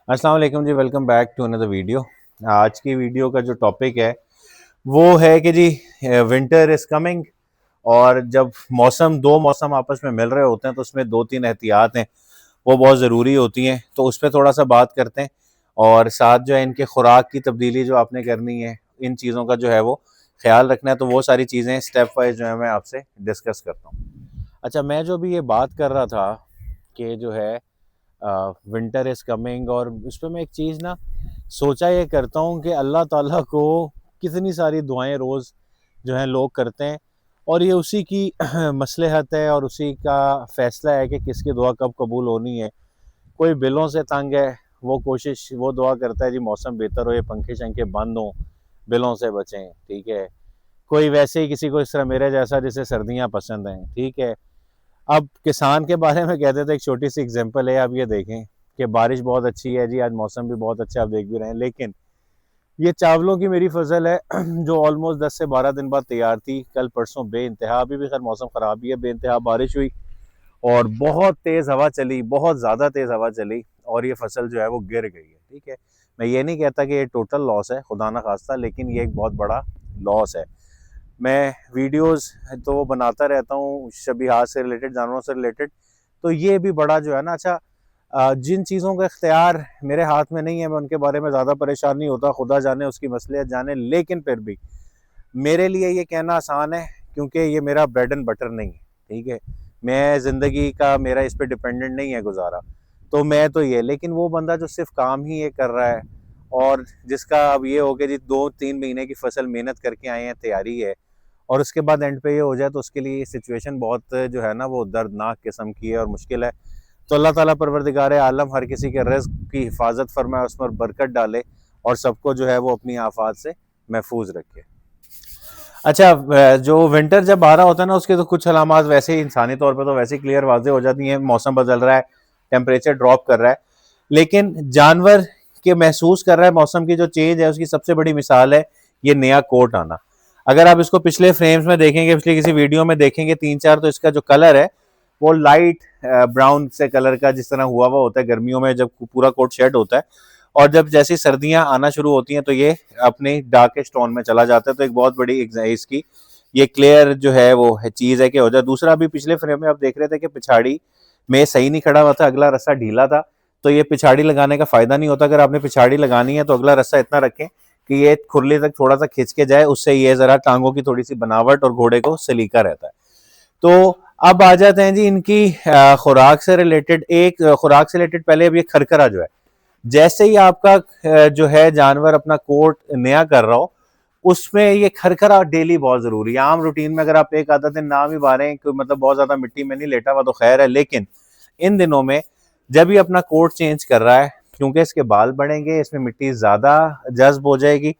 अस्सलाम वालेकुम जी, welcome back to another video. आज की वीडियो का जो टॉपिक है वो है कि जी विंटर इज़ कमिंग। और जब दो मौसम आपस में मिल रहे होते हैं तो उसमें दो तीन एहतियात हैं, वो बहुत ज़रूरी होती हैं। तो उस पर थोड़ा सा बात करते हैं और साथ जो है इनके खुराक की तब्दीली जो आपने करनी है, इन चीज़ों का जो है वो ख्याल रखना है। तो वो सारी चीज़ें स्टेप वाइज जो है मैं आपसे डिस्कस करता हूँ। अच्छा, मैं जो भी ये बात कर रहा था कि जो है विंटर इज़ कमिंग, और उस पे मैं एक चीज़ ना सोचा ये करता हूँ कि अल्लाह ताला को कितनी सारी दुआएं रोज़ जो हैं लोग करते हैं, और ये उसी की मसलहत है और उसी का फ़ैसला है कि किसकी दुआ कब कबूल होनी है। कोई बिलों से तंग है, वो दुआ करता है जी मौसम बेहतर हो, ये पंखे शंखे बंद हों, बिलों से बचें, ठीक है। कोई वैसे ही किसी को इस तरह मेरे जैसा जिसे सर्दियाँ पसंद हैं, ठीक है। अब किसान के बारे में कहते थे, एक छोटी सी एग्जांपल है, आप ये देखें कि बारिश बहुत अच्छी है जी, आज मौसम भी बहुत अच्छा, आप देख भी रहे हैं, लेकिन ये चावलों की मेरी फसल है जो ऑलमोस्ट 10 से 12 दिन बाद तैयार थी, कल परसों बे इंतहा, अभी भी खैर मौसम ख़राब ही है, बे इंतहा बारिश हुई और बहुत तेज़ हवा चली, बहुत ज़्यादा तेज़ हवा चली और ये फसल जो है वो गिर गई है, ठीक है। मैं ये नहीं कहता कि ये टोटल लॉस है, खुदा ना खास्ता, लेकिन ये एक बहुत बड़ा लॉस है। मैं वीडियोस तो वो बनाता रहता हूँ शबीहात से रिलेटेड, जानवरों से रिलेटेड। तो ये भी बड़ा जो है ना, अच्छा, जिन चीज़ों का इख्तियार मेरे हाथ में नहीं है, मैं उनके बारे में ज़्यादा परेशान नहीं होता, खुदा जाने उसकी मसलियत जाने। लेकिन फिर भी मेरे लिए ये कहना आसान है क्योंकि ये मेरा ब्रेड एंड बटर नहीं है, ठीक है। मैं ज़िंदगी का मेरा इस पे डिपेंडेंट नहीं है गुजारा। तो मैं तो ये, लेकिन वो बंदा जो सिर्फ काम ही ये कर रहा है और जिसका अब ये हो गया जी 2-3 महीने की फसल मेहनत करके आए हैं, तैयारी है, और उसके बाद एंड पे ये हो जाए, तो उसके लिए सिचुएशन बहुत जो है ना वो दर्दनाक किस्म की है और मुश्किल है। तो अल्लाह ताला परवरदिगार आलम हर किसी के रिज़्क़ की हिफाजत फरमाए, उस पर बरकत डाले और सबको जो है वो अपनी आफात से महफूज रखे। अच्छा, जो विंटर जब आ रहा होता है ना, उसके तो कुछ अलामात वैसे ही इंसानी तौर पर तो वैसे ही क्लियर वाज़ेह हो जाती हैं। मौसम बदल रहा है, टेम्परेचर ड्रॉप कर रहा है, लेकिन जानवर के महसूस कर रहा है मौसम की जो चेंज है, उसकी सबसे बड़ी मिसाल है ये नया कोट आना। अगर आप इसको पिछले फ्रेम्स में देखेंगे, पिछले किसी वीडियो में देखेंगे 3-4, तो इसका जो कलर है वो लाइट ब्राउन से कलर का जिस तरह हुआ होता है गर्मियों में जब पूरा कोट शेड होता है, और जब जैसी सर्दियां आना शुरू होती हैं तो ये अपने डार्केस्ट टोन में चला जाता है। तो एक बहुत बड़ी इसकी ये क्लियर जो है वो है चीज़ है कि हो जाए। दूसरा, अभी पिछले फ्रेम में आप देख रहे थे कि पिछाड़ी में सही नहीं खड़ा हुआ था, अगला रस्सा ढीला था। तो ये पिछाड़ी लगाने का फायदा नहीं होता। अगर आपने पिछाड़ी लगानी है तो अगला रस्सा इतना रखें कि ये खुरली तक थोड़ा सा खिंच के जाए, उससे ये जरा टांगों की थोड़ी सी बनावट और घोड़े को सलीका रहता है। तो अब आ जाते हैं जी इनकी खुराक से रिलेटेड। खुराक से रिलेटेड पहले अब ये खरखरा जो है, जैसे ही आपका जो है जानवर अपना कोट नया कर रहा हो, उसमें ये खरखरा डेली बहुत जरूरी है। आम रूटीन में अगर आप एक आधा दिन ना भी बारें, मतलब बहुत ज्यादा मिट्टी में नहीं लेटा हुआ तो खैर है, लेकिन इन दिनों में जब ये अपना कोट चेंज कर रहा है, क्योंकि इसके बाल बढ़ेंगे, इसमें मिट्टी ज्यादा जज्ब हो जाएगी,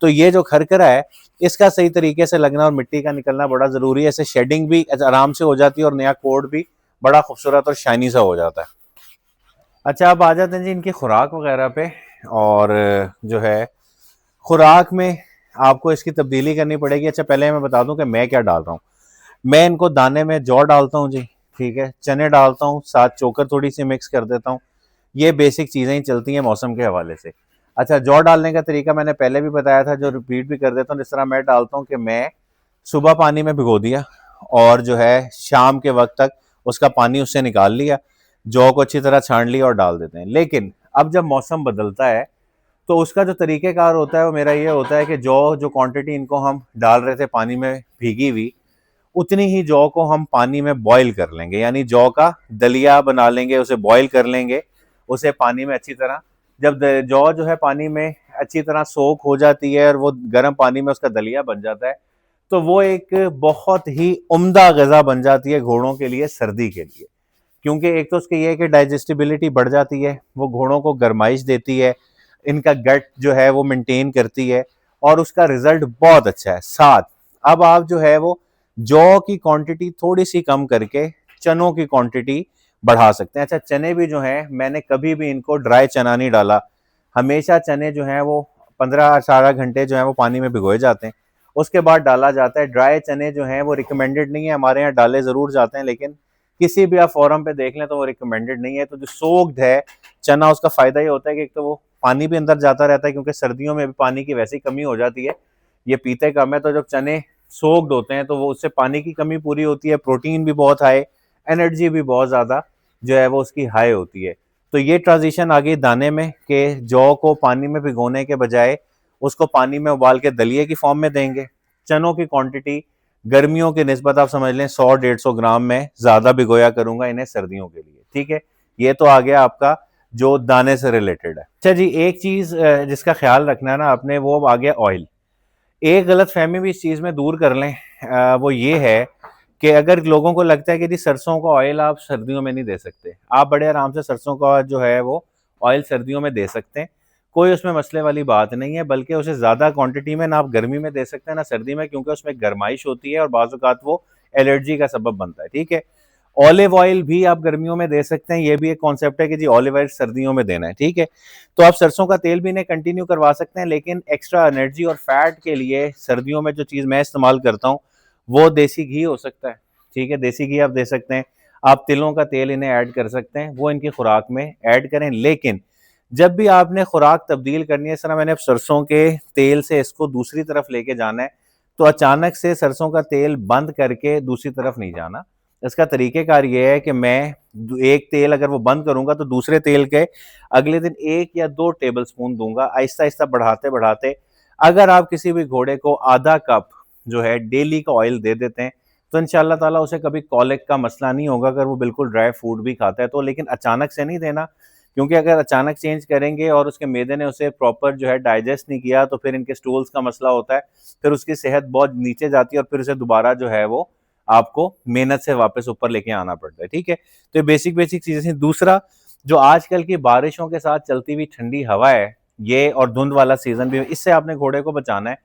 तो ये जो खरखरा है इसका सही तरीके से लगना और मिट्टी का निकलना बड़ा जरूरी है। ऐसे शेडिंग भी आराम से हो जाती है और नया कोट भी बड़ा खूबसूरत और शाइनी सा हो जाता है। अच्छा, अब आ जाते हैं जी इनकी खुराक वगैरह पे। और जो है खुराक में आपको इसकी तब्दीली करनी पड़ेगी। अच्छा, पहले मैं बता दूं कि मैं क्या डाल रहा हूँ। मैं इनको दाने में जौ डालता हूँ जी, ठीक है, चने डालता हूँ, साथ चोकर थोड़ी सी मिक्स कर देता हूँ। ये बेसिक चीज़ें ही चलती हैं मौसम के हवाले से। अच्छा, जौ डालने का तरीका मैंने पहले भी बताया था, जो रिपीट भी कर देता हूँ। जिस तरह मैं डालता हूँ कि मैं सुबह पानी में भिगो दिया और जो है शाम के वक्त तक उसका पानी उससे निकाल लिया, जौ को अच्छी तरह छान लिया और डाल देते हैं। लेकिन अब जब मौसम बदलता है तो उसका जो तरीक़ेकार होता है वो मेरा ये होता है कि जौ जो क्वांटिटी इनको हम डाल रहे थे पानी में भीगी हुई, उतनी ही जौ को हम पानी में बॉईल कर लेंगे, यानी जौ का दलिया बना लेंगे, उसे बॉईल कर लेंगे, उसे पानी में अच्छी तरह। जब जौ जो है पानी में अच्छी तरह सोख हो जाती है और वो गर्म पानी में उसका दलिया बन जाता है, तो वो एक बहुत ही उम्दा गज़ा बन जाती है घोड़ों के लिए सर्दी के लिए। क्योंकि एक तो उसके ये है कि डाइजेस्टिबिलिटी बढ़ जाती है, वो घोड़ों को गर्माइश देती है, इनका गट जो है वो मेंटेन करती है और उसका रिजल्ट बहुत अच्छा है। साथ अब आप जो है वो जौ की क्वांटिटी थोड़ी सी कम करके चनों की क्वांटिटी बढ़ा सकते हैं। अच्छा, चने भी जो हैं, मैंने कभी भी इनको ड्राई चना नहीं डाला, हमेशा चने जो हैं वो 15-18 घंटे जो है वो पानी में भिगोए जाते हैं, उसके बाद डाला जाता है। ड्राई चने जो हैं वो रिकमेंडेड नहीं है, हमारे यहाँ डाले ज़रूर जाते हैं, लेकिन किसी भी आप फोरम पे देख लें तो वो रिकमेंडेड नहीं है। तो जो सोक्ड है चना, उसका फायदा ये होता है कि एक तो वो पानी भी अंदर जाता रहता है, क्योंकि सर्दियों में भी पानी की वैसी कमी हो जाती है, ये पीते कम है। तो जब चने सोक्ड होते हैं तो वो उससे पानी की कमी पूरी होती है, प्रोटीन भी बहुत हाई, एनर्जी भी बहुत ज़्यादा जो है वो उसकी हाई होती है। तो ये ट्रांजिशन आ गई दाने में कि जौ को पानी में भिगोने के बजाय उसको पानी में उबाल के दलिए की फॉर्म में देंगे। चनों की क्वांटिटी गर्मियों की निस्बत आप समझ लें 100-150 ग्राम में ज़्यादा भिगोया करूंगा इन्हें सर्दियों के लिए, ठीक है। ये तो आ गया आपका जो दाने से रिलेटेड है। अच्छा जी, एक चीज़ जिसका ख्याल रखना है ना आपने, वो आ गया ऑयल। एक गलत फहमी भी इस चीज़ में दूर कर लें, वो ये है कि अगर लोगों को लगता है कि जी सरसों का ऑयल आप सर्दियों में नहीं दे सकते, आप बड़े आराम से सरसों का जो है वो ऑयल सर्दियों में दे सकते हैं, कोई उसमें मसले वाली बात नहीं है। बल्कि उसे ज़्यादा क्वांटिटी में ना आप गर्मी में दे सकते हैं ना सर्दी में, क्योंकि उसमें गर्माइश होती है और बाज़ औक़ात वो एलर्जी का सबब बनता है, ठीक है। ऑलिव ऑयल भी आप गर्मियों में दे सकते हैं, ये भी एक कॉन्सेप्ट है कि जी ऑलिव ऑयल सर्दियों में देना है, ठीक है। तो आप सरसों का तेल भी इन्हें कंटिन्यू करवा सकते हैं, लेकिन एक्स्ट्रा एनर्जी और फैट के लिए सर्दियों में जो चीज़ मैं इस्तेमाल करता हूँ वो देसी घी हो सकता है, ठीक है। देसी घी आप दे सकते हैं, आप तिलों का तेल इन्हें ऐड कर सकते हैं, वो इनकी खुराक में ऐड करें। लेकिन जब भी आपने खुराक तब्दील करनी है, इस तरह मैंने सरसों के तेल से इसको दूसरी तरफ लेके जाना है, तो अचानक से सरसों का तेल बंद करके दूसरी तरफ नहीं जाना। इसका तरीक़ेकार ये है कि मैं एक तेल अगर वो बंद करूँगा तो दूसरे तेल के अगले दिन 1 या 2 टेबल स्पून दूँगा, आहिस्ता-आहिस्ता बढ़ाते-बढ़ाते। अगर आप किसी भी घोड़े को आधा कप जो है डेली का ऑयल दे देते हैं, तो इंशाअल्लाह ताला उसे कभी कॉलिक का मसला नहीं होगा, अगर वो बिल्कुल ड्राई फूड भी खाता है तो। लेकिन अचानक से नहीं देना, क्योंकि अगर अचानक चेंज करेंगे और उसके मैदे ने उसे प्रॉपर जो है डाइजेस्ट नहीं किया, तो फिर इनके स्टूल्स का मसला होता है, फिर उसकी सेहत बहुत नीचे जाती है और फिर उसे दोबारा जो है वो आपको मेहनत से वापस ऊपर लेके आना पड़ता है, ठीक है। तो ये बेसिक चीज़ें थी। दूसरा, जो आजकल की बारिशों के साथ चलती हुई ठंडी हवा है, ये और धुंध वाला सीज़न भी, इससे आपने घोड़े को बचाना है।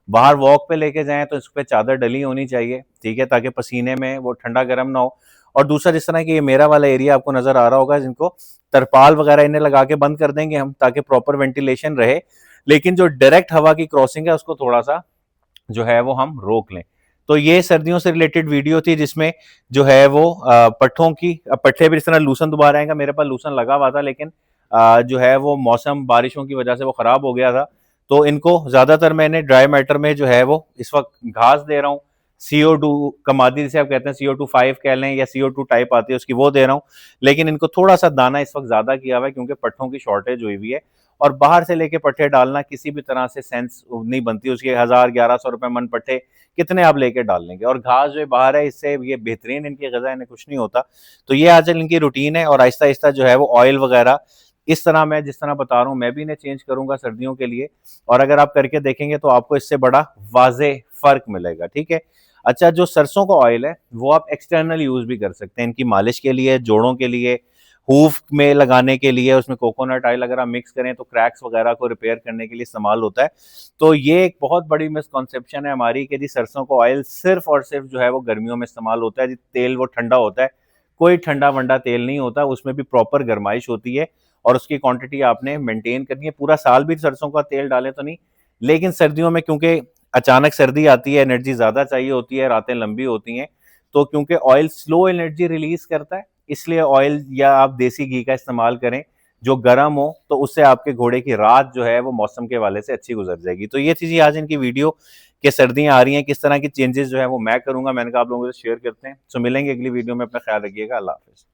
बाहर वॉक पे लेके जाएँ तो इस पे चादर डली होनी चाहिए, ठीक है, ताकि पसीने में वो ठंडा गर्म ना हो। और दूसरा, जिस तरह की ये मेरा वाला एरिया आपको नज़र आ रहा होगा, जिनको तरपाल वगैरह इन्हें लगा के बंद कर देंगे हम, ताकि प्रॉपर वेंटिलेशन रहे। लेकिन जो डायरेक्ट हवा की क्रॉसिंग है उसको थोड़ा-सा जो है वो हम रोक लें। तो ये सर्दियों से रिलेटेड वीडियो थी, जिसमें जो है वो पट्ठों की पट्ठे भी इस तरह लूसन दोबारा आएगा। मेरे पास लूसन लगा हुआ था, लेकिन जो है वो मौसम बारिशों की वजह से वो खराब हो गया था। तो इनको ज़्यादातर मैंने ड्राई मैटर में जो है वो इस वक्त घास दे रहा हूँ, CO2 कमादी जिसे आप कहते हैं, CO2 5 कह लें या CO2 टाइप आती है उसकी, वो दे रहा हूँ। लेकिन इनको थोड़ा सा दाना इस वक्त ज़्यादा किया हुआ है, क्योंकि पट्ठों की शॉर्टेज हुई हुई है। और बाहर से लेके पट्ठे डालना किसी भी तरह से सेंस नहीं बनती उसकी। 1000-1100 रुपए मन पट्ठे कितने आप लेके डाल लेंगे, और घास जो बाहर है इससे ये बेहतरीन इनकी गज़ा, इन्हें कुछ नहीं होता। तो ये आजकल इनकी रूटीन है, और आहिस्ता आहिस्ता जो है वो ऑयल वगैरह इस तरह मैं जिस तरह बता रहा हूँ मैं भी इन्हें चेंज करूंगा सर्दियों के लिए। और अगर आप करके देखेंगे तो आपको इससे बड़ा वाजे फर्क मिलेगा, ठीक है। अच्छा, जो सरसों का ऑयल है वो आप एक्सटर्नल यूज भी कर सकते हैं, इनकी मालिश के लिए, जोड़ों के लिए, हूफ में लगाने के लिए। उसमें कोकोनट ऑयल अगर आप मिक्स करें तो क्रैक्स वगैरह को रिपेयर करने के लिए इस्तेमाल होता है। तो ये एक बहुत बड़ी मिसकॉन्सेप्शन है हमारी कि जी सरसों का ऑयल सिर्फ और सिर्फ जो है वो गर्मियों में इस्तेमाल होता है, जी तेल वो ठंडा होता है। कोई ठंडा वंडा तेल नहीं होता, उसमें भी प्रॉपर गर्माइश होती है, और उसकी क्वांटिटी आपने मेंटेन करनी है। पूरा साल भी सरसों का तेल डालें तो नहीं, लेकिन सर्दियों में क्योंकि अचानक सर्दी आती है, एनर्जी ज़्यादा चाहिए होती है, रातें लंबी होती हैं, तो क्योंकि ऑयल स्लो एनर्जी रिलीज करता है, इसलिए ऑयल या आप देसी घी का इस्तेमाल करें जो गर्म हो, तो उससे आपके घोड़े की रात जो है वो मौसम के हवाले से अच्छी गुजर जाएगी। तो ये चीज़ें आज इनकी वीडियो के सर्दियां आ रही हैं, किस तरह की चेंजेस जो है वो मैं करूंगा, मैंने कहा आप लोगों से शेयर करते हैं। सो मिलेंगे अगली वीडियो में, अपना ख्याल रखिएगा। अल्लाह हाफिज़।